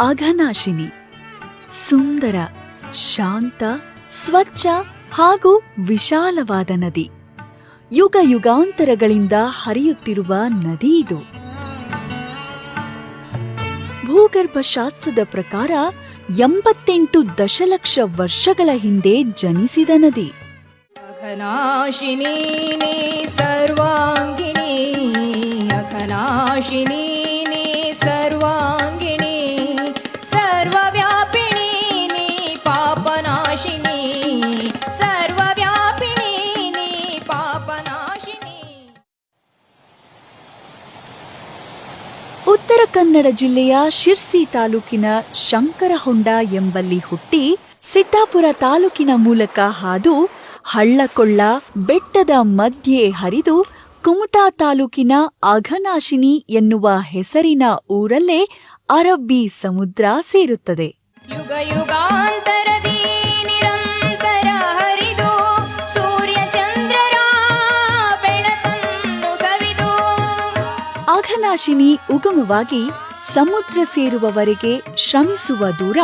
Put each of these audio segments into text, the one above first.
ಅಘನಾಶಿನಿ ಸುಂದರ, ಶಾಂತ, ಸ್ವಚ್ಛ ಹಾಗೂ ವಿಶಾಲವಾದ ನದಿ. ಯುಗ ಯುಗಾಂತರಗಳಿಂದ ಹರಿಯುತ್ತಿರುವ ನದಿ ಇದು. ಭೂಗರ್ಭಶಾಸ್ತ್ರದ ಪ್ರಕಾರ 88 ದಶಲಕ್ಷ ವರ್ಷಗಳ ಹಿಂದೆ ಜನಿಸಿದ ನದಿ. ಅಘನಾಶಿನಿ ನೀ ಸರ್ವಾಂಗಿಣಿ, ಅಘನಾಶಿನಿ ನೀ ಸರ್ವಾಂಗಿಣಿ, ಸರ್ವವ್ಯಾಪಿಣಿ ನೀ ಪಾಪನಾಶಿನಿ, ಸರ್ವವ್ಯಾಪಿಣಿ ನೀ ಪಾಪನಾಶಿನಿ. ಉತ್ತರ ಕನ್ನಡ ಜಿಲ್ಲೆಯ ಶಿರ್ಸಿ ತಾಲೂಕಿನ ಶಂಕರಹೊಂಡ ಎಂಬಲ್ಲಿ ಹುಟ್ಟಿ ಸಿದ್ದಾಪುರ ತಾಲೂಕಿನ ಮೂಲಕ ಹಾದು ಹಳ್ಳಕೊಳ್ಳ ಬೆಟ್ಟದ ಮಧ್ಯೆ ಹರಿದು ಕುಮಟಾ ತಾಲೂಕಿನ ಅಘನಾಶಿನಿ ಎನ್ನುವ ಹೆಸರಿನ ಊರಲ್ಲೇ ಅರಬ್ಬಿ ಸಮುದ್ರ ಸೇರುತ್ತದೆ. ಯುಗ ಯುಗಾಂತರದಿ ನಿರಂತರ ಹರಿದು ಸೂರ್ಯ ಚಂದ್ರರ ಬೆಳಕನ್ನು ಸವಿದು. ಅಘನಾಶಿನಿ ಉಗಮವಾಗಿ ಸಮುದ್ರ ಸೇರುವವರೆಗೆ ಶ್ರಮಿಸುವ ದೂರ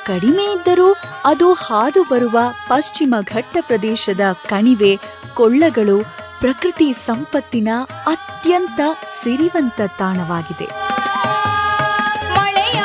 ಕಡಿಮೆ ಇದ್ದರೂ ಅದು ಹಾದು ಬರುವ ಪಶ್ಚಿಮ ಘಟ್ಟ ಪ್ರದೇಶದ ಕಣಿವೆ, ಕೊಳ್ಳಗಳು ಪ್ರಕೃತಿ ಸಂಪತ್ತಿನ ಅತ್ಯಂತ ಸಿರಿವಂತ ತಾಣವಾಗಿದೆ.